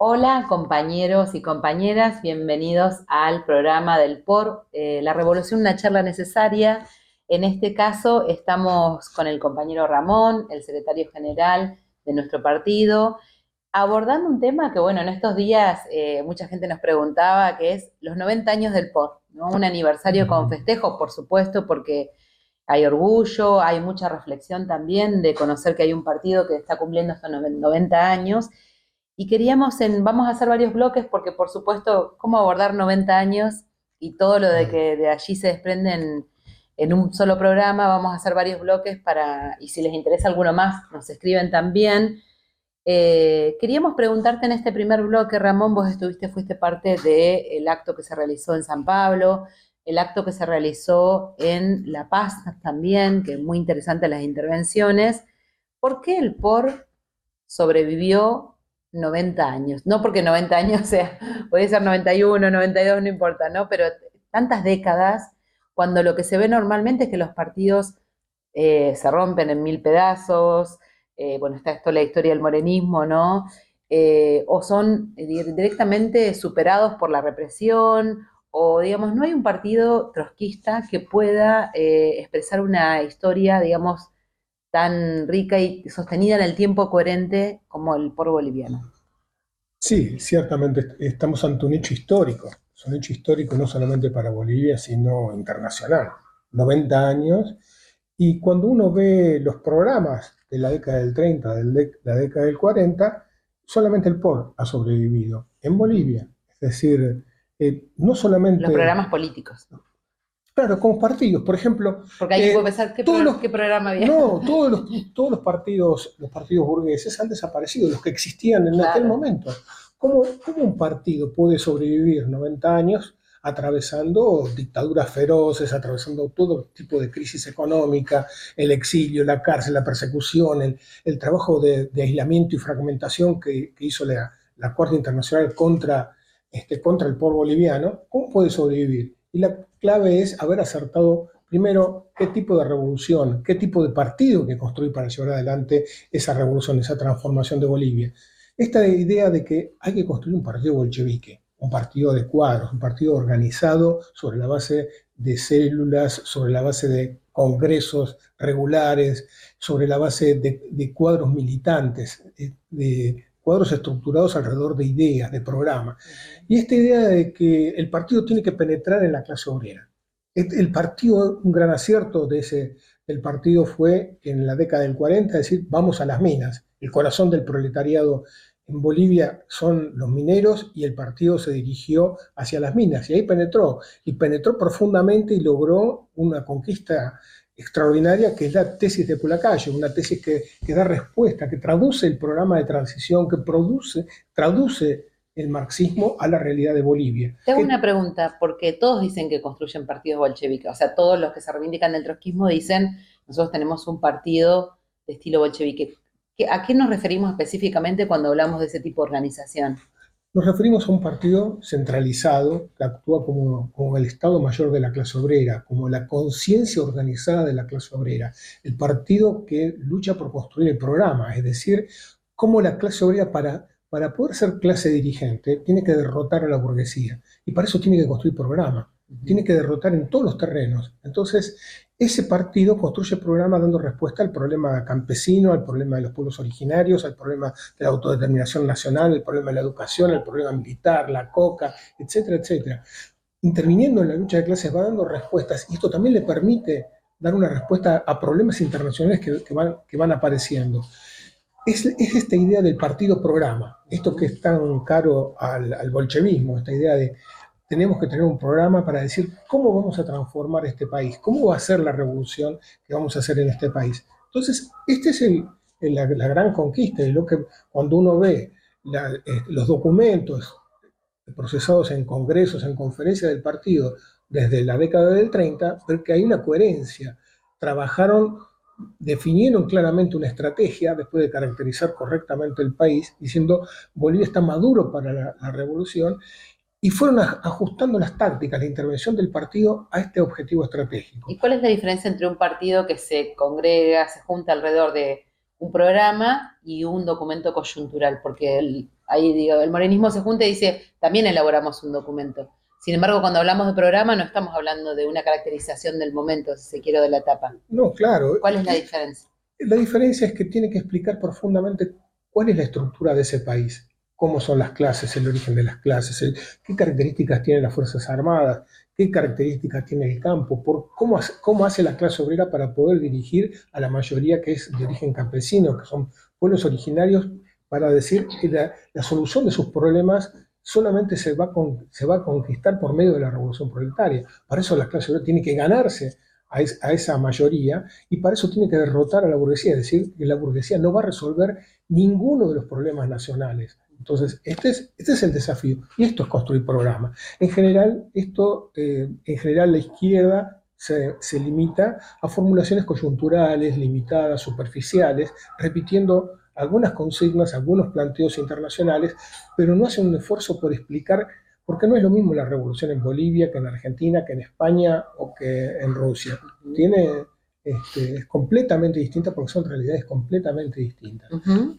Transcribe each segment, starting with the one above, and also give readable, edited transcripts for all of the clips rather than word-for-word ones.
Hola compañeros y compañeras, bienvenidos al programa del La Revolución, una charla necesaria. En este caso estamos con el compañero Ramón, el secretario general de nuestro partido, abordando un tema que, bueno, en estos días mucha gente nos preguntaba, que es los 90 años del ¿no? Un aniversario con festejo, por supuesto, porque hay orgullo, hay mucha reflexión también de conocer que hay un partido que está cumpliendo estos 90 años. Y vamos a hacer varios bloques porque, por supuesto, cómo abordar 90 años y todo lo de que de allí se desprenden en un solo programa. Vamos a hacer varios bloques y si les interesa alguno más, nos escriben también. Queríamos preguntarte en este primer bloque, Ramón, fuiste parte del acto que se realizó en San Pablo, el acto que se realizó en La Paz también, que es muy interesante las intervenciones. ¿Por qué el sobrevivió 90 años? No porque 90 años sea, puede ser 91, 92, no importa, ¿no? Pero tantas décadas, cuando lo que se ve normalmente es que los partidos se rompen en mil pedazos. Bueno, está esto la historia del morenismo, ¿no? O son directamente superados por la represión, o digamos, no hay un partido trotskista que pueda expresar una historia, digamos, tan rica y sostenida en el tiempo, coherente como el pueblo boliviano. Sí, ciertamente estamos ante un hecho histórico. Es un hecho histórico no solamente para Bolivia, sino internacional. 90 años. Y cuando uno ve los programas de la década del 30, de la década del 40, solamente el POR ha sobrevivido en Bolivia. Es decir, no Los solamente, programas políticos. claro, como partidos. Por ejemplo, Porque alguien puede pensar, todos los, qué programa había? no, todos los partidos burgueses han desaparecido, los que existían en aquel Claro. momento. ¿Cómo un partido puede sobrevivir 90 años atravesando dictaduras feroces, atravesando todo tipo de crisis económica, el exilio, la cárcel, la persecución, el trabajo de aislamiento y fragmentación que hizo la Corte Internacional contra el pueblo boliviano? ¿Cómo puede sobrevivir? Y la clave es haber acertado primero qué tipo de revolución, qué tipo de partido que construir para llevar adelante esa revolución, esa transformación de Bolivia. Esta idea de que hay que construir un partido bolchevique, un partido de cuadros, un partido organizado sobre la base de células, sobre la base de congresos regulares, sobre la base de cuadros militantes, de cuadros estructurados alrededor de ideas, de programas. Y esta idea de que el partido tiene que penetrar en la clase obrera. El partido, un gran acierto del partido fue en la década del 40, decir, vamos a las minas. El corazón del proletariado en Bolivia son los mineros y el partido se dirigió hacia las minas y ahí penetró profundamente y logró una conquista extraordinaria que es la tesis de Pulacayo, una tesis que da respuesta, que traduce el programa de transición, que traduce el marxismo a la realidad de Bolivia. Te hago una Que, pregunta, porque todos dicen que construyen partidos bolcheviques, o sea, todos los que se reivindican del trotskismo dicen, nosotros tenemos un partido de estilo bolchevique. ¿A qué nos referimos específicamente cuando hablamos de ese tipo de organización? Nos referimos a un partido centralizado que actúa como el Estado Mayor de la clase obrera, como la conciencia organizada de la clase obrera, el partido que lucha por construir el programa, es decir, cómo la clase obrera para poder ser clase dirigente tiene que derrotar a la burguesía y para eso tiene que construir programa, tiene que derrotar en todos los terrenos. Entonces, ese partido construye programas dando respuesta al problema campesino, al problema de los pueblos originarios, al problema de la autodeterminación nacional, el problema de la educación, el problema militar, la coca, etcétera, etcétera. Interviniendo en la lucha de clases va dando respuestas y esto también le permite dar una respuesta a problemas internacionales que van apareciendo. Es esta idea del partido programa, esto que es tan caro al bolchevismo, esta idea de tenemos que tener un programa para decir cómo vamos a transformar este país, cómo va a ser la revolución que vamos a hacer en este país. Entonces, este es la gran conquista y lo que cuando uno ve los documentos procesados en congresos, en conferencias del partido desde la década del 30, ver que hay una coherencia. Trabajaron, definieron claramente una estrategia después de caracterizar correctamente el país, diciendo Bolivia está maduro para la revolución, y fueron ajustando las tácticas, la intervención del partido a este objetivo estratégico. ¿Y cuál es la diferencia entre un partido que se congrega, se junta alrededor de un programa y un documento coyuntural? Porque ahí digo, el morenismo se junta y dice, también elaboramos un documento. Sin embargo, cuando hablamos de programa no estamos hablando de una caracterización del momento, si se quiere, de la etapa. No, claro. ¿Cuál es la diferencia? La diferencia es que tiene que explicar profundamente cuál es la estructura de ese país, cómo son las clases, el origen de las clases, qué características tienen las Fuerzas Armadas, qué características tiene el campo, cómo hace la clase obrera para poder dirigir a la mayoría que es de origen campesino, que son pueblos originarios, para decir que la solución de sus problemas solamente se va a conquistar por medio de la revolución proletaria. Para eso la clase obrera tiene que ganarse a esa mayoría y para eso tiene que derrotar a la burguesía, es decir, que la burguesía no va a resolver ninguno de los problemas nacionales. Entonces, este es el desafío y esto es construir programas. En general, la izquierda se limita a formulaciones coyunturales, limitadas, superficiales, repitiendo algunas consignas, algunos planteos internacionales, pero no hacen un esfuerzo por explicar porque no es lo mismo la revolución en Bolivia que en Argentina, que en España o que en Rusia. Es completamente distinta porque son realidades completamente distintas. Uh-huh.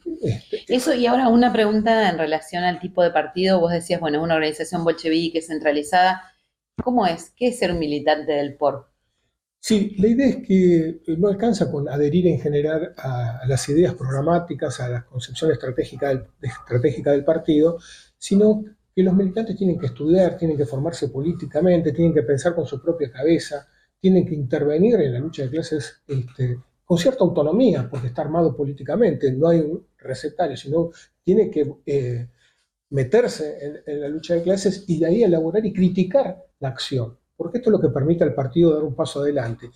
Eso, y ahora una pregunta en relación al tipo de partido. Vos decías, bueno, una organización bolchevique centralizada. ¿Cómo es? ¿Qué es ser un militante del POR? Sí, la idea es que no alcanza con adherir en general a las ideas programáticas, a la concepción estratégica del partido, sino que los militantes tienen que estudiar, tienen que formarse políticamente, tienen que pensar con su propia cabeza, tienen que intervenir en la lucha de clases con cierta autonomía, porque está armado políticamente, no hay un recetario, sino tiene que meterse en la lucha de clases y de ahí elaborar y criticar la acción, porque esto es lo que permite al partido dar un paso adelante,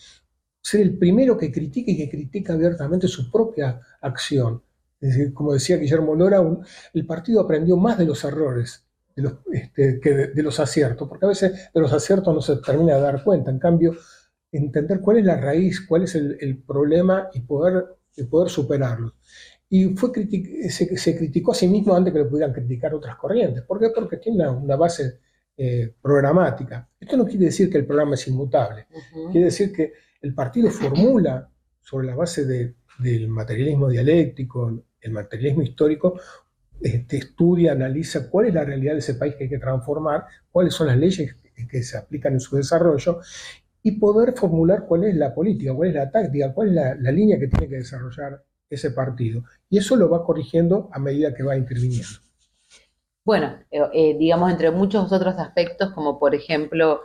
ser el primero que critique y que critica abiertamente su propia acción. Es decir, como decía Guillermo Lora, el partido aprendió más de los errores que de los aciertos, porque a veces de los aciertos no se termina de dar cuenta, en cambio, entender cuál es la raíz, cuál es el problema y poder superarlo. Y se criticó a sí mismo antes que lo pudieran criticar otras corrientes. ¿Por qué? Porque tiene una base programática. Esto no quiere decir que el programa es inmutable. Uh-huh. Quiere decir que el partido formula, sobre la base del materialismo dialéctico, el materialismo histórico, estudia, analiza cuál es la realidad de ese país que hay que transformar, cuáles son las leyes que se aplican en su desarrollo, y poder formular cuál es la política, cuál es la táctica, cuál es la línea que tiene que desarrollar ese partido. Y eso lo va corrigiendo a medida que va interviniendo. Bueno, digamos, entre muchos otros aspectos, como por ejemplo,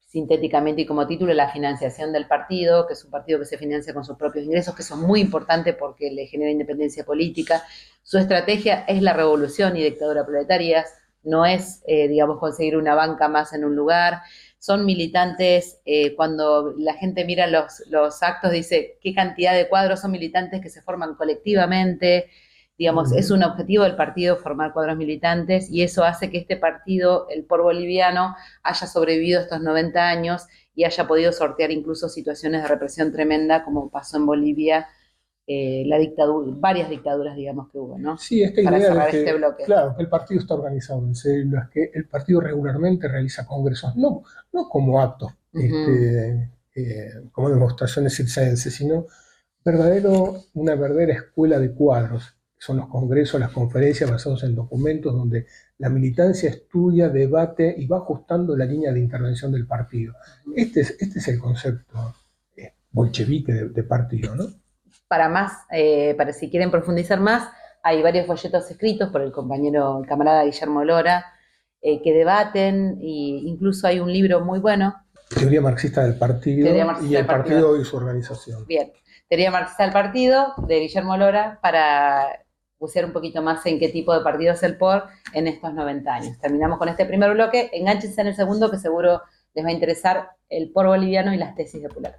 sintéticamente y como título, la financiación del partido, que es un partido que se financia con sus propios ingresos, que eso es muy importante porque le genera independencia política. Su estrategia es la revolución y dictadura proletarias, no es, digamos, conseguir una banca más en un lugar. Son militantes, cuando la gente mira los actos, dice qué cantidad de cuadros son militantes que se forman colectivamente. Digamos, es un objetivo del partido formar cuadros militantes y eso hace que este partido, el POR boliviano, haya sobrevivido estos 90 años y haya podido sortear incluso situaciones de represión tremenda como pasó en Bolivia, varias dictaduras, digamos, que hubo, ¿no? Sí, esta para idea cerrar de que, este bloque. claro, el partido está organizado en células, que el partido regularmente realiza congresos, no como actos, como demostraciones circenses, sino una verdadera escuela de cuadros. Son los congresos, las conferencias basados en documentos donde la militancia estudia, debate y va ajustando la línea de intervención del partido. Este es el concepto bolchevique de partido, ¿no? Para si quieren profundizar más, hay varios folletos escritos por el camarada Guillermo Lora, que debaten, e incluso hay un libro muy bueno. Teoría marxista del partido y el partido y su organización. Bien, Teoría marxista del partido, de Guillermo Lora, para bucear un poquito más en qué tipo de partido es el POR en estos 90 años. Terminamos con este primer bloque, enganchense en el segundo que seguro les va a interesar el POR boliviano y las tesis de Pulgar.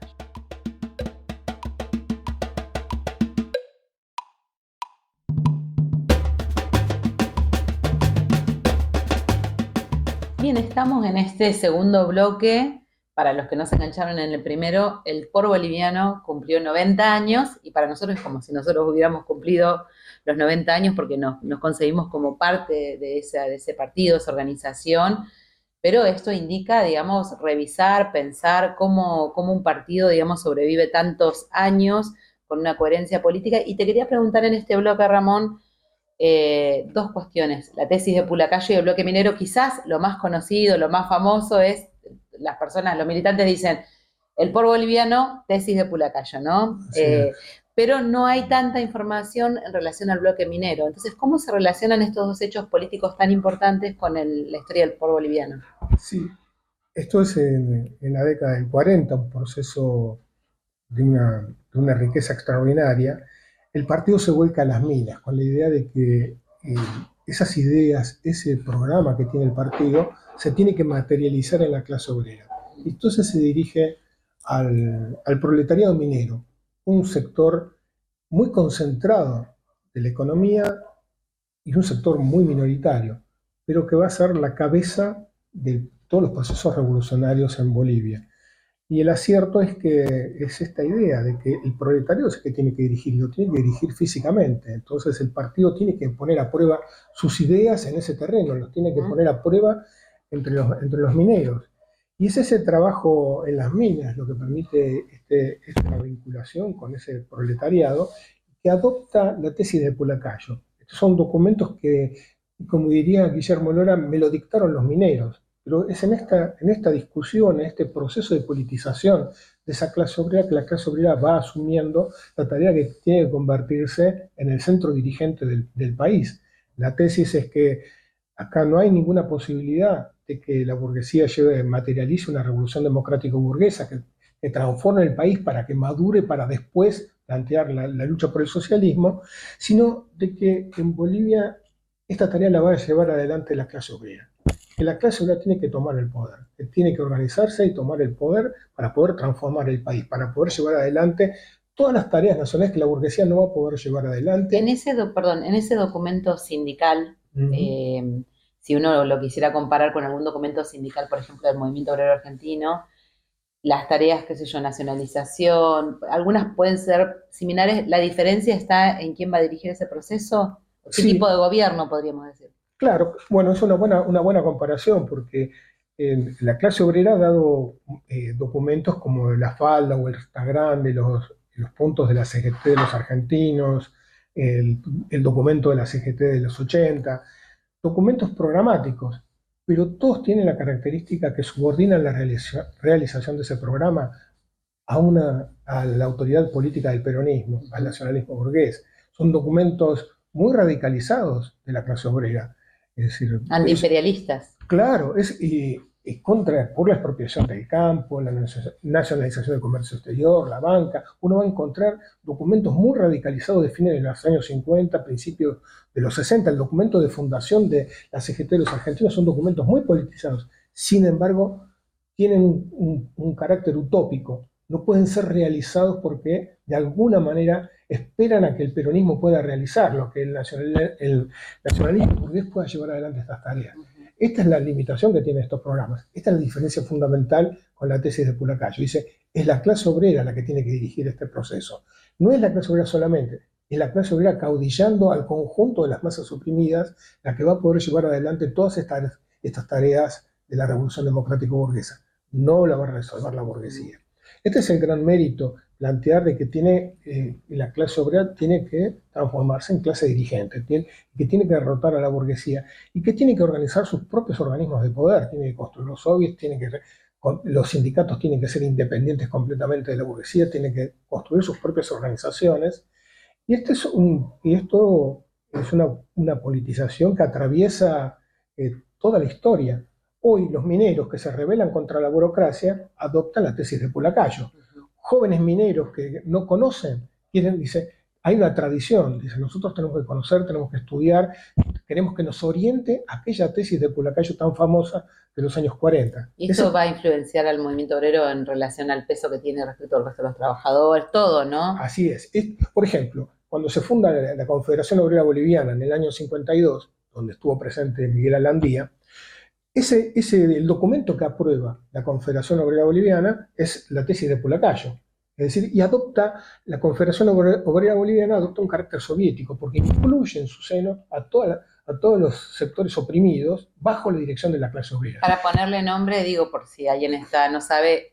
Bien, estamos en este segundo bloque. Para los que no se engancharon en el primero, el POR boliviano cumplió 90 años y para nosotros es como si nosotros hubiéramos cumplido los 90 años porque nos concebimos como parte de ese partido, esa organización, pero esto indica, digamos, revisar, pensar cómo un partido, digamos, sobrevive tantos años con una coherencia política. Y te quería preguntar en este bloque, Ramón, Dos cuestiones. La tesis de Pulacayo y el bloque minero, quizás lo más conocido, lo más famoso es, las personas, los militantes dicen, el por boliviano, tesis de Pulacayo, ¿no? Pero no hay tanta información en relación al bloque minero. Entonces, ¿cómo se relacionan estos dos hechos políticos tan importantes con la historia del por boliviano? Sí, esto es en la década del 40, un proceso de una riqueza extraordinaria. El partido se vuelca a las minas con la idea de que esas ideas, ese programa que tiene el partido, se tiene que materializar en la clase obrera. Entonces se dirige al proletariado minero, un sector muy concentrado de la economía y un sector muy minoritario, pero que va a ser la cabeza de todos los procesos revolucionarios en Bolivia. Y el acierto es que es esta idea de que el proletario es el que tiene que dirigir, lo tiene que dirigir físicamente. Entonces el partido tiene que poner a prueba sus ideas en ese terreno, los tiene que poner a prueba entre los mineros. Y es ese trabajo en las minas lo que permite esta vinculación con ese proletariado que adopta la tesis de Pulacayo. Estos son documentos que, como diría Guillermo Lora, me lo dictaron los mineros. Pero es en esta discusión, en este proceso de politización de esa clase obrera, que la clase obrera va asumiendo la tarea que tiene que convertirse en el centro dirigente del país. La tesis es que acá no hay ninguna posibilidad de que la burguesía materialice una revolución democrática burguesa que transforme el país para que madure, para después plantear la lucha por el socialismo, sino de que en Bolivia esta tarea la va a llevar adelante la clase obrera, que la clase obrera tiene que tomar el poder, que tiene que organizarse y tomar el poder para poder transformar el país, para poder llevar adelante todas las tareas nacionales que la burguesía no va a poder llevar adelante. En ese documento sindical, si uno lo quisiera comparar con algún documento sindical, por ejemplo, del Movimiento Obrero Argentino, las tareas, qué sé yo, nacionalización, algunas pueden ser similares. ¿La diferencia está en quién va a dirigir ese proceso? ¿Qué Sí, tipo de gobierno, podríamos decir? claro, bueno, es una buena comparación porque la clase obrera ha dado documentos como la falda o el Está Grande, los puntos de la CGT de los argentinos, el, el documento de la CGT de los 80, documentos programáticos, pero todos tienen la característica que subordinan la realización de ese programa a la autoridad política del peronismo, al nacionalismo burgués. Son documentos muy radicalizados de la clase obrera. Es decir, Antiimperialistas. claro, es por la expropiación del campo, la nacionalización del comercio exterior, la banca. Uno va a encontrar documentos muy radicalizados de fines de los años 50, principios de los 60. El documento de fundación de la CGT de los argentinos son documentos muy politizados. Sin embargo, tienen un carácter utópico. No pueden ser realizados porque de alguna manera esperan a que el peronismo pueda realizarlo, que el nacionalismo burgués pueda llevar adelante estas tareas. Esta es la limitación que tienen estos programas. Esta es la diferencia fundamental con la tesis de Pulacayo. Dice, es la clase obrera la que tiene que dirigir este proceso. No es la clase obrera solamente, es la clase obrera caudillando al conjunto de las masas oprimidas la que va a poder llevar adelante todas estas tareas de la revolución democrática burguesa. No la va a resolver la burguesía. Este es el gran mérito, plantear de que la clase obrera tiene que transformarse en clase dirigente, que tiene que derrotar a la burguesía y que tiene que organizar sus propios organismos de poder, tiene que construir los soviets, los sindicatos tienen que ser independientes completamente de la burguesía, tienen que construir sus propias organizaciones. Y esto es una politización que atraviesa toda la historia. Hoy los mineros que se rebelan contra la burocracia adoptan la tesis de Pulacayo. Jóvenes mineros que no conocen, dice, hay una tradición, dice, nosotros tenemos que conocer, tenemos que estudiar, queremos que nos oriente aquella tesis de Pulacayo tan famosa de los años 40. Y esto va a influenciar al movimiento obrero en relación al peso que tiene respecto al resto de los trabajadores, todo, ¿no? Así es. Por ejemplo, cuando se funda la Confederación Obrera Boliviana en el año 52, donde estuvo presente Miguel Alandía, el documento que aprueba la Confederación Obrera Boliviana es la tesis de Pulacayo. Es decir, la Confederación Obrera Boliviana adopta un carácter soviético, porque incluye en su seno a todos los sectores oprimidos bajo la dirección de la clase obrera. Para ponerle nombre, digo, por si alguien no sabe,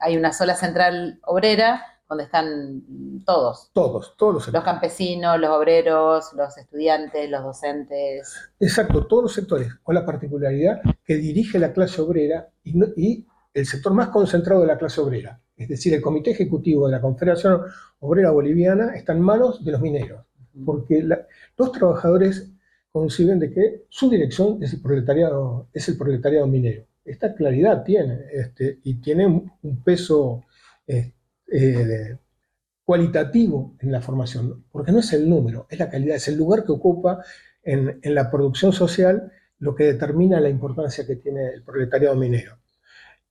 hay una sola central obrera, donde están todos, Todos los los sectores. campesinos, los obreros, los estudiantes, los docentes. Exacto, todos los sectores, con la particularidad que dirige la clase obrera y el sector más concentrado de la clase obrera. Es decir, el Comité Ejecutivo de la Confederación Obrera Boliviana está en manos de los mineros, porque los trabajadores conciben de que su dirección es el proletariado minero. Esta claridad tiene, y tiene un peso eh, eh, cualitativo en la formación, porque no es el número, es la calidad, es el lugar que ocupa en la producción social lo que determina la importancia que tiene el proletariado minero.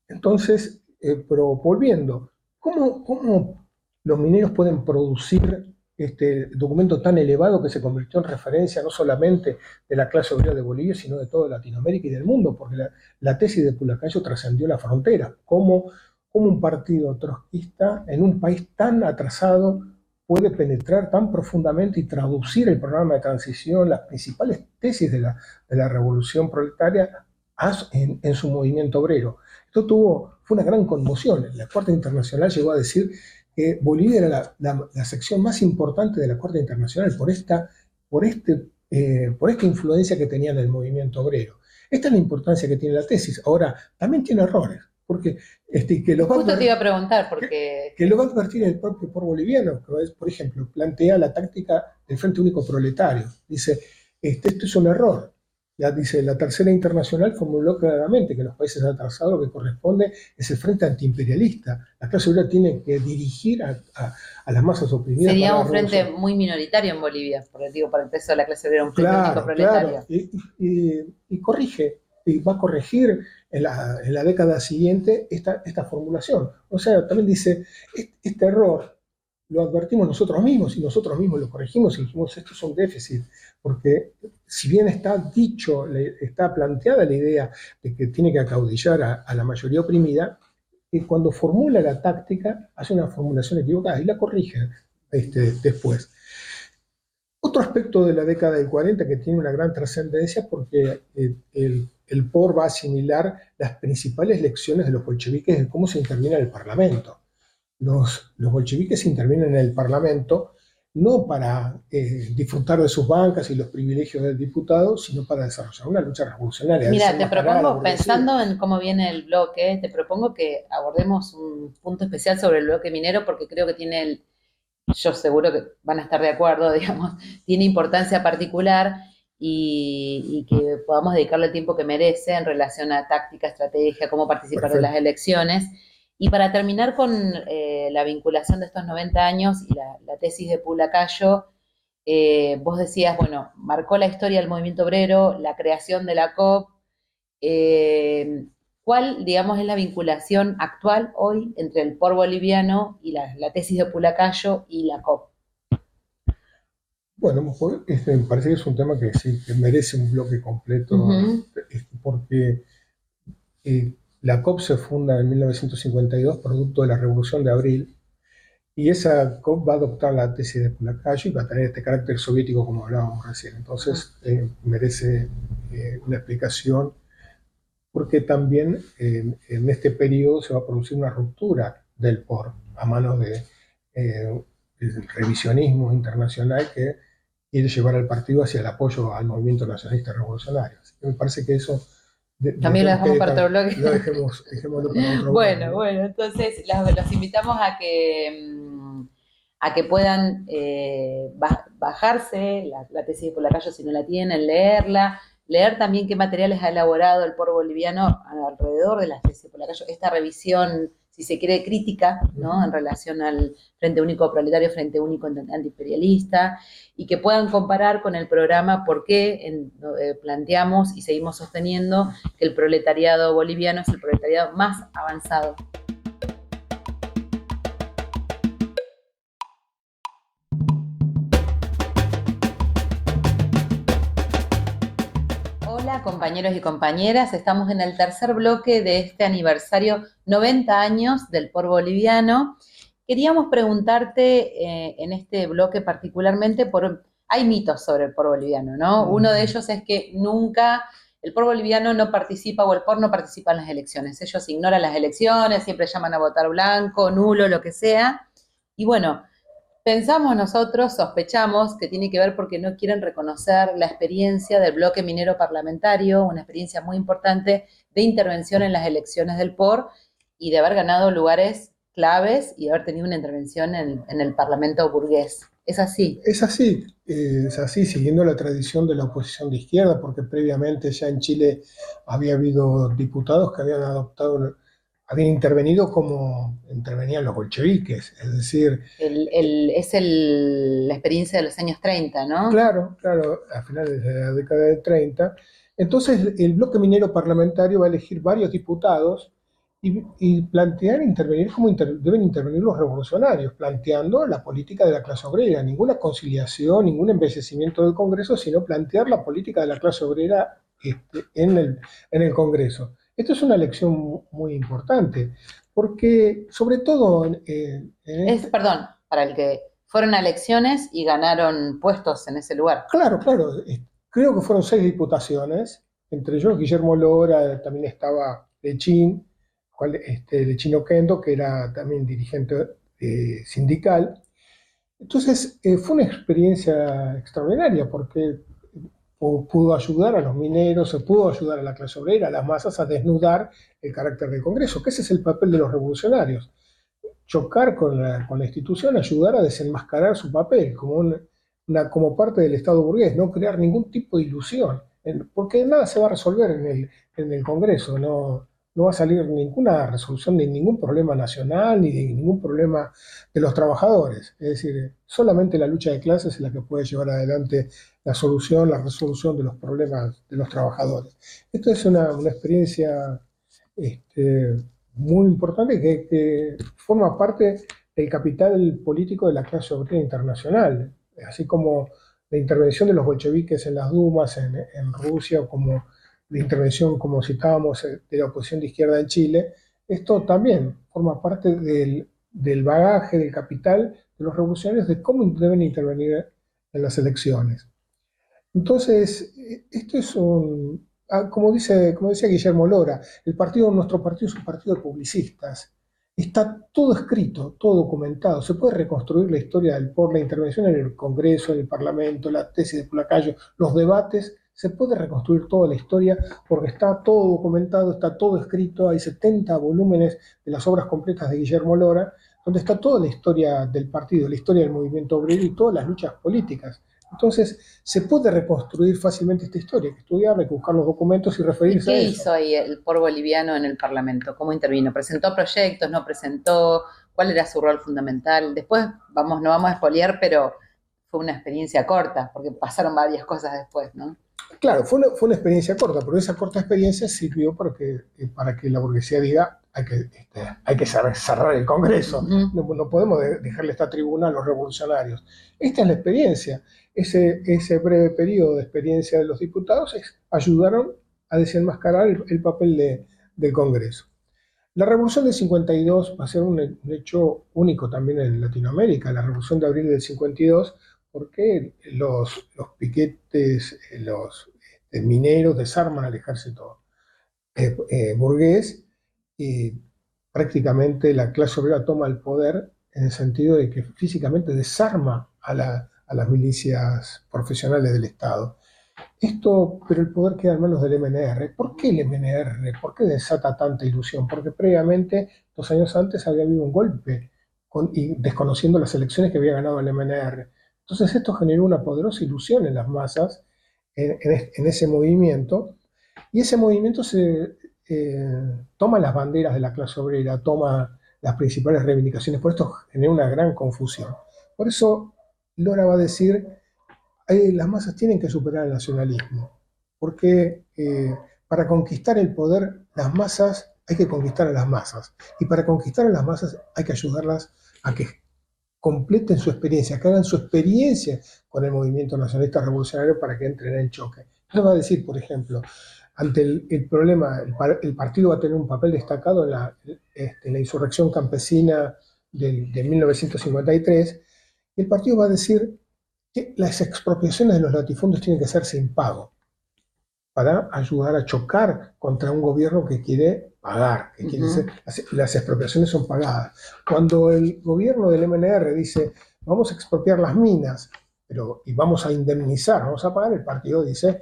Entonces, pero volviendo, ¿cómo los mineros pueden producir este documento tan elevado que se convirtió en referencia no solamente de la clase obrera de Bolivia, sino de toda Latinoamérica y del mundo? Porque la tesis de Pulacayo trascendió la frontera. ¿Cómo un partido trotskista en un país tan atrasado puede penetrar tan profundamente y traducir el programa de transición, las principales tesis de la revolución proletaria en su movimiento obrero? Fue una gran conmoción. La Corte Internacional llegó a decir que Bolivia era la sección más importante de la Corte Internacional por esta influencia que tenía en el movimiento obrero. Esta es la importancia que tiene la tesis. Ahora, también tiene errores, porque que los Justo te iba a preguntar, que lo va a advertir el propio pueblo boliviano, que es, por ejemplo, plantea la táctica del Frente Único Proletario. Dice, esto es un error. Ya dice, la Tercera Internacional formuló claramente que los países atrasados lo que corresponde es el frente antiimperialista. La clase obrera tiene que dirigir a las masas oprimidas. Sería un frente muy minoritario en Bolivia, por el peso de la clase obrera, un frente único proletario. Claro, y corrige, y va a corregir en la década siguiente esta formulación. O sea, también dice, este error lo advertimos nosotros mismos y nosotros mismos lo corregimos y dijimos, esto es un déficit, porque si bien está planteada la idea de que tiene que acaudillar a la mayoría oprimida, cuando formula la táctica hace una formulación equivocada y la corrige después. Otro aspecto de la década del 40 que tiene una gran trascendencia porque el POR va a asimilar las principales lecciones de los bolcheviques de cómo se interviene en el Parlamento. Los bolcheviques intervienen en el Parlamento no para disfrutar de sus bancas y los privilegios del diputado, sino para desarrollar una lucha revolucionaria. Mira, te propongo, pensando en cómo viene el bloque, te propongo que abordemos un punto especial sobre el bloque minero porque creo que tiene yo seguro que van a estar de acuerdo, digamos, tiene importancia particular y que podamos dedicarle el tiempo que merece en relación a táctica, estrategia, cómo participar de las elecciones. Y para terminar con la vinculación de estos 90 años y la tesis de Pulacayo, vos decías, bueno, marcó la historia del movimiento obrero, la creación de la COP. ¿Cuál, digamos, es la vinculación actual hoy entre el POR boliviano y la tesis de Pulacayo y la COP? Bueno, me parece que es un tema que sí, que merece un bloque completo, porque la COP se funda en 1952, producto de la Revolución de Abril, y esa COP va a adoptar la tesis de Pulacayo y va a tener este carácter soviético como hablábamos recién. Entonces, merece una explicación, porque también en este periodo se va a producir una ruptura del POR a manos del revisionismo internacional que quiere llevar al partido hacia el apoyo al movimiento nacionalista revolucionario. Así que me parece que eso también lo dejamos para otro bloque. Dejémoslo para otro bloque. ¿no? Bueno, entonces los invitamos a que puedan bajarse la tesis de Pulacayo si no la tienen, leerla, leer también qué materiales ha elaborado el pueblo boliviano alrededor de la tesis de Pulacayo, esta revisión, si se quiere, crítica, ¿no? En relación al Frente Único Proletario, Frente Único Antiimperialista, y que puedan comparar con el programa por qué planteamos y seguimos sosteniendo que el proletariado boliviano es el proletariado más avanzado. Hola compañeros y compañeras, estamos en el tercer bloque de este aniversario 90 años del POR boliviano. Queríamos preguntarte en este bloque particularmente hay mitos sobre el POR boliviano, ¿no? Uno de ellos es que nunca el POR boliviano no participa o el POR no participa en las elecciones. Ellos ignoran las elecciones, siempre llaman a votar blanco, nulo, lo que sea. Y bueno, pensamos nosotros, sospechamos que tiene que ver porque no quieren reconocer la experiencia del bloque minero parlamentario, una experiencia muy importante de intervención en las elecciones del POR y de haber ganado lugares claves y de haber tenido una intervención en el Parlamento burgués. ¿Es así? Es así, siguiendo la tradición de la oposición de izquierda, porque previamente ya en Chile había habido diputados que habían habían intervenido como intervenían los bolcheviques, es decir, La experiencia de los años 30, ¿no? claro, claro, a finales de la década de 30. Entonces, el bloque minero parlamentario va a elegir varios diputados y plantear intervenir como deben intervenir los revolucionarios, planteando la política de la clase obrera, ninguna conciliación, ningún embellecimiento del Congreso, sino plantear la política de la clase obrera en el Congreso. Esto es una elección muy importante, porque sobre todo Perdón, para el que fueron a elecciones y ganaron puestos en ese lugar. claro, claro. Creo que fueron 6 diputaciones, entre ellos Guillermo Lora, también estaba Lechín, Lechín Oquendo, que era también dirigente sindical. Entonces, fue una experiencia extraordinaria porque pudo ayudar a los mineros, se pudo ayudar a la clase obrera, a las masas a desnudar el carácter del Congreso, que ese es el papel de los revolucionarios, chocar con la institución, ayudar a desenmascarar su papel como parte del Estado burgués, no crear ningún tipo de ilusión, porque nada se va a resolver en el Congreso, no va a salir ninguna resolución de ningún problema nacional ni de ningún problema de los trabajadores. Es decir, solamente la lucha de clases es la que puede llevar adelante la resolución de los problemas de los trabajadores. Esto es una experiencia este, muy importante que forma parte del capital político de la clase obrera internacional, así como la intervención de los bolcheviques en las Dumas en Rusia, o como la intervención, como citábamos, de la oposición de izquierda en Chile. Esto también forma parte del bagaje, del capital de los revolucionarios, de cómo deben intervenir en las elecciones. Entonces, esto es como decía Guillermo Lora, nuestro partido es un partido de publicistas. Está todo escrito, todo documentado. Se puede reconstruir la historia por la intervención en el Congreso, en el Parlamento, la tesis de Pulacayo, los debates. Se puede reconstruir toda la historia porque está todo documentado, está todo escrito. Hay 70 volúmenes de las obras completas de Guillermo Lora, donde está toda la historia del partido, la historia del movimiento obrero y todas las luchas políticas. Entonces, se puede reconstruir fácilmente esta historia, hay que estudiarla, hay que buscar los documentos y ¿Y referirse qué a hizo eso. ahí el por boliviano en el Parlamento? ¿Cómo intervino? ¿Presentó proyectos? ¿No presentó? ¿Cuál era su rol fundamental? Después no vamos a expoliar, pero fue una experiencia corta, porque pasaron varias cosas después, ¿no? Claro, fue una experiencia corta, pero esa corta experiencia sirvió para que la burguesía diga hay que saber cerrar el Congreso, Ujú. no podemos dejarle esta tribuna a los revolucionarios. Esta es la experiencia. Ese breve periodo de experiencia de los diputados ayudaron a desenmascarar el papel del Congreso. La Revolución del 52 va a ser un hecho único también en Latinoamérica, la Revolución de abril del 52, porque los piquetes, los mineros desarman al ejército burgués y prácticamente la clase obrera toma el poder en el sentido de que físicamente desarma a las milicias profesionales del Estado. Pero el poder queda en manos del MNR. ¿Por qué el MNR? ¿Por qué desata tanta ilusión? Porque previamente, 2 años antes, había habido un golpe y desconociendo las elecciones que había ganado el MNR. Entonces esto generó una poderosa ilusión en las masas, en ese movimiento, y ese movimiento toma las banderas de la clase obrera, toma las principales reivindicaciones, por esto genera una gran confusión. Por eso Lora va a decir las masas tienen que superar el nacionalismo, porque para conquistar el poder, las masas, hay que conquistar a las masas, y para conquistar a las masas hay que ayudarlas a que completen su experiencia, que hagan su experiencia con el movimiento nacionalista revolucionario para que entren en choque. Él va a decir, por ejemplo, ante el problema, el partido va a tener un papel destacado en la insurrección campesina de 1953, y el partido va a decir que las expropiaciones de los latifundios tienen que ser sin pago. para ayudar a chocar contra un gobierno que quiere pagar, que quiere ser, las expropiaciones son pagadas. Cuando el gobierno del MNR dice, vamos a expropiar las minas, y vamos a indemnizar, vamos a pagar, el partido dice,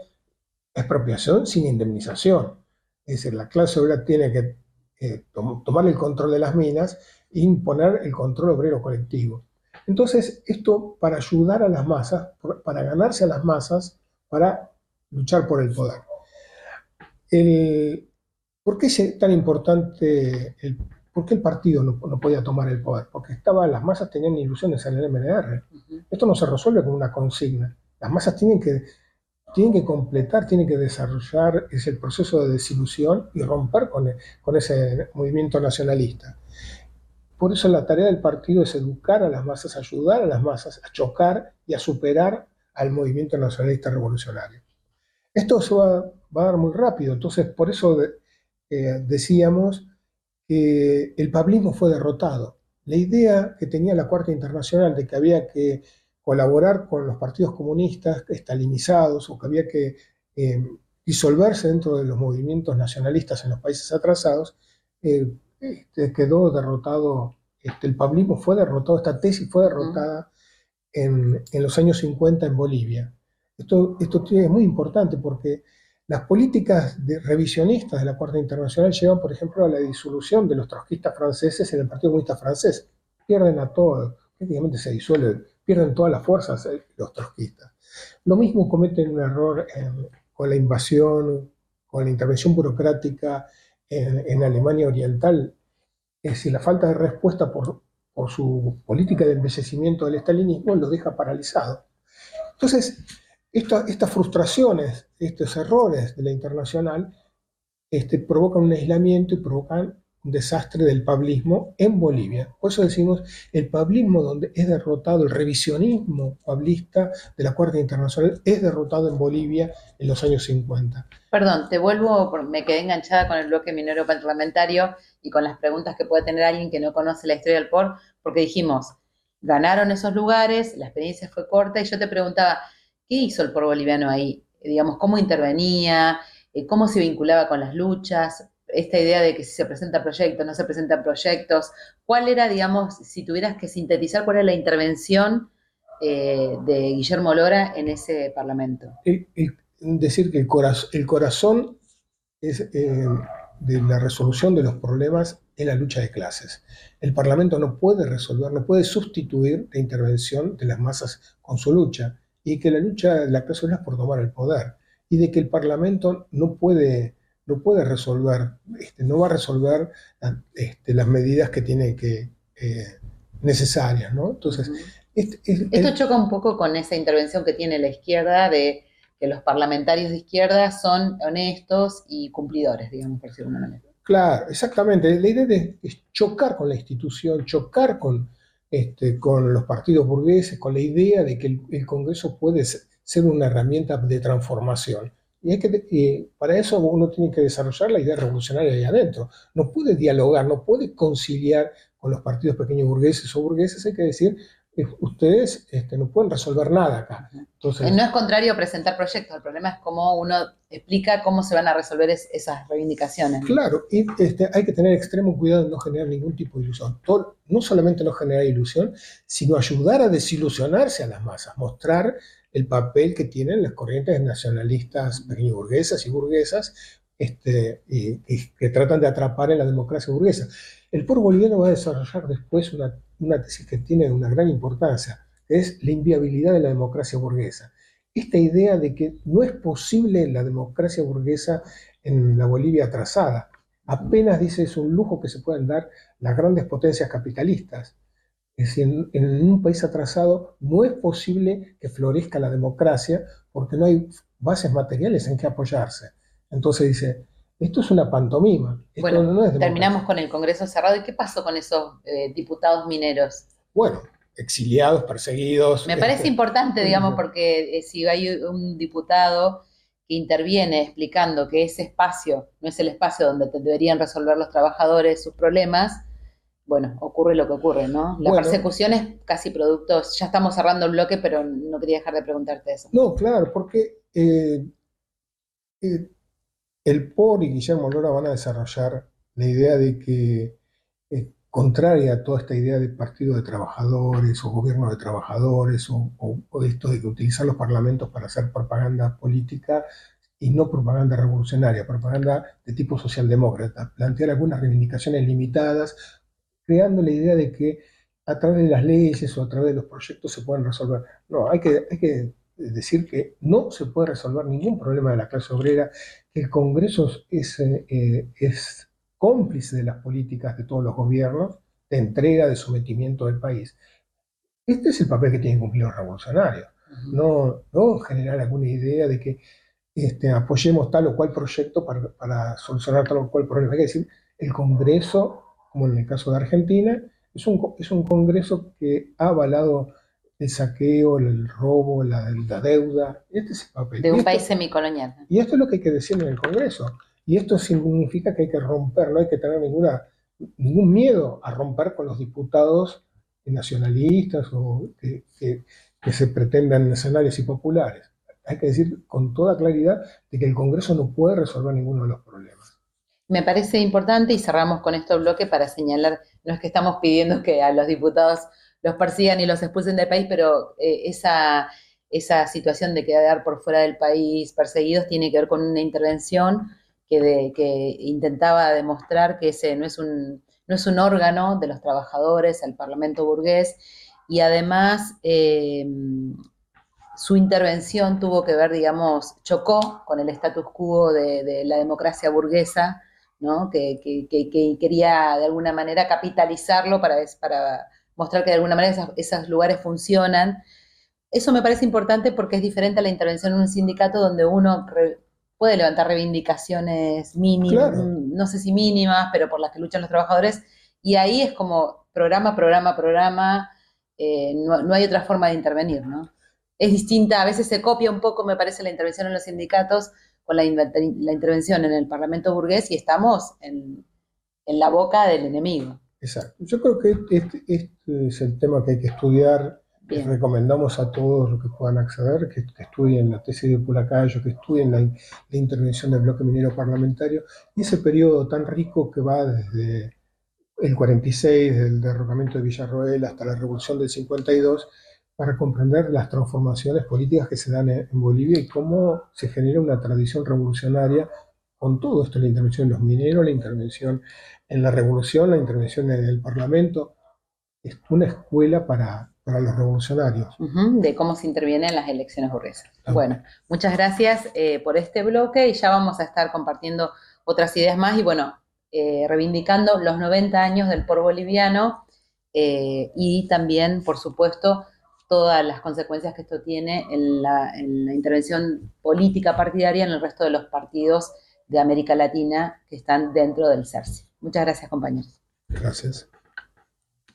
expropiación sin indemnización. Es decir, la clase obrera tiene que tomar el control de las minas e imponer el control obrero colectivo. Entonces, esto para ayudar a las masas, para ganarse a las masas, para luchar por el poder. ¿Por qué es tan importante por qué el partido no podía tomar el poder? Porque las masas tenían ilusiones en el MNR. Esto no se resuelve con una consigna. Las masas tienen que completar, tienen que desarrollar ese proceso de desilusión y romper con ese movimiento nacionalista. Por eso la tarea del partido es educar a las masas, ayudar a las masas a chocar y a superar al movimiento nacionalista revolucionario. Esto se va a dar muy rápido, entonces por eso decíamos que el pablismo fue derrotado. La idea que tenía la Cuarta Internacional de que había que colaborar con los partidos comunistas estalinizados o que había que disolverse dentro de los movimientos nacionalistas en los países atrasados, quedó derrotado. El pablismo fue derrotado, esta tesis fue derrotada en los años 50 en Bolivia. Esto es muy importante porque las políticas revisionistas de la Cuarta Internacional llevan, por ejemplo, a la disolución de los trotskistas franceses en el Partido Comunista Francés. Pierden a todos, prácticamente se disuelven, pierden todas las fuerzas los trotskistas. Lo mismo cometen un error con la invasión, con la intervención burocrática en Alemania Oriental. Es decir, la falta de respuesta por su política de embellecimiento del estalinismo los deja paralizados. Entonces, estas frustraciones, estos errores de la internacional provocan un aislamiento y provocan un desastre del pablismo en Bolivia. Por eso decimos, el pablismo donde es derrotado, el revisionismo pablista de la Cuarta Internacional es derrotado en Bolivia en los años 50. Perdón, te vuelvo, me quedé enganchada con el bloque minero parlamentario y con las preguntas que puede tener alguien que no conoce la historia del POR, porque dijimos, ganaron esos lugares, la experiencia fue corta, y yo te preguntaba, ¿qué hizo el POR boliviano ahí? Digamos, ¿cómo intervenía? ¿Cómo se vinculaba con las luchas? Esta idea de que si se presentan proyectos, no se presentan proyectos. ¿Cuál era, digamos, si tuvieras que sintetizar, cuál era la intervención de Guillermo Lora en ese parlamento? Decir que el corazón es, de la resolución de los problemas es la lucha de clases. El Parlamento no puede resolver, no puede sustituir la intervención de las masas con su lucha, y que la lucha de la clase obrera es por tomar el poder, y de que el Parlamento no puede resolver, no va a resolver las medidas que tiene que necesarias, ¿no? Entonces, esto choca un poco con esa intervención que tiene la izquierda de que los parlamentarios de izquierda son honestos y cumplidores, digamos, por decirlo de una manera. Claro, exactamente. La idea es chocar con la institución, chocar con los partidos burgueses, con la idea de que el Congreso puede ser una herramienta de transformación. Y para eso uno tiene que desarrollar la idea revolucionaria ahí adentro. No puede dialogar, no puede conciliar con los partidos pequeños burgueses o burgueses. Hay que decir, ustedes no pueden resolver nada acá. Entonces, no es contrario a presentar proyectos, el problema es cómo uno explica cómo se van a resolver esas reivindicaciones. Claro, y hay que tener extremo cuidado de no generar ningún tipo de ilusión. No solamente no generar ilusión, sino ayudar a desilusionarse a las masas, mostrar el papel que tienen las corrientes nacionalistas pequeñoburguesas y burguesas, y que tratan de atrapar en la democracia burguesa. El pueblo boliviano va a desarrollar después una tesis que tiene una gran importancia, que es la inviabilidad de la democracia burguesa. Esta idea de que no es posible la democracia burguesa en la Bolivia atrasada. Apenas, dice, es un lujo que se pueden dar las grandes potencias capitalistas. Es decir, en un país atrasado no es posible que florezca la democracia porque no hay bases materiales en que apoyarse. Entonces dice, esto es una pantomima. Esto bueno, no es democracia. Terminamos con el Congreso cerrado. ¿Y qué pasó con esos diputados mineros? Bueno, exiliados, perseguidos. Me parece importante, digamos, porque si hay un diputado que interviene explicando que ese espacio no es el espacio donde deberían resolver los trabajadores sus problemas, bueno, ocurre lo que ocurre, ¿no? La persecución es casi producto, ya estamos cerrando el bloque, pero no quería dejar de preguntarte eso. No, claro, porque Eh, el POR y Guillermo Lora van a desarrollar la idea de que, contraria a toda esta idea de partido de trabajadores o gobierno de trabajadores o esto de que utilizar los parlamentos para hacer propaganda política y no propaganda revolucionaria, propaganda de tipo socialdemócrata, plantear algunas reivindicaciones limitadas, creando la idea de que a través de las leyes o a través de los proyectos se pueden resolver. No, hay que decir que no se puede resolver ningún problema de la clase obrera, que el Congreso es cómplice de las políticas de todos los gobiernos, de entrega, de sometimiento del país. Este es el papel que tienen que cumplir los revolucionarios. No generar alguna idea de que apoyemos tal o cual proyecto solucionar tal o cual problema. Hay que decir, el Congreso, como en el caso de Argentina, es un Congreso que ha avalado el saqueo, el robo, la deuda. Este es el papel. De un país semicolonial. Y esto es lo que hay que decir en el Congreso. Y esto significa que hay que romper, no hay que tener ningún miedo a romper con los diputados nacionalistas o que se pretendan nacionales y populares. Hay que decir con toda claridad de que el Congreso no puede resolver ninguno de los problemas. Me parece importante y cerramos con esto el bloque para señalar, no es que estamos pidiendo que a los diputados los persigan y los expulsen del país, pero esa situación de quedar por fuera del país perseguidos tiene que ver con una intervención que intentaba demostrar que ese no es un órgano de los trabajadores, el Parlamento burgués, y además su intervención tuvo que ver, digamos, chocó con el status quo de la democracia burguesa, ¿no? Que quería de alguna manera capitalizarlo para mostrar que de alguna manera esos lugares funcionan. Eso me parece importante porque es diferente a la intervención en un sindicato donde uno puede levantar reivindicaciones mínimas, Claro, no sé si mínimas, pero por las que luchan los trabajadores, y ahí es como programa, programa, programa, no hay otra forma de intervenir, ¿no? Es distinta, a veces se copia un poco, me parece, la intervención en los sindicatos con la intervención en el Parlamento burgués y estamos en la boca del enemigo. exacto. Yo creo que este es el tema que hay que estudiar. Les Bien. recomendamos a todos los que puedan acceder que estudien la tesis de Pulacayo, que estudien la intervención del bloque minero parlamentario y ese periodo tan rico que va desde el 46, del derrocamiento de Villarroel hasta la revolución del 52, para comprender las transformaciones políticas que se dan en Bolivia y cómo se genera una tradición revolucionaria con todo esto, la intervención en los mineros, la intervención en la revolución, la intervención en el Parlamento. Es una escuela para los revolucionarios. De cómo se interviene en las elecciones burguesas. Bueno, muchas gracias por este bloque y ya vamos a estar compartiendo otras ideas más y bueno, reivindicando los 90 años del por boliviano y también, por supuesto, todas las consecuencias que esto tiene en la intervención política partidaria en el resto de los partidos de América Latina que están dentro del CERCI. Muchas gracias, compañeros. Gracias.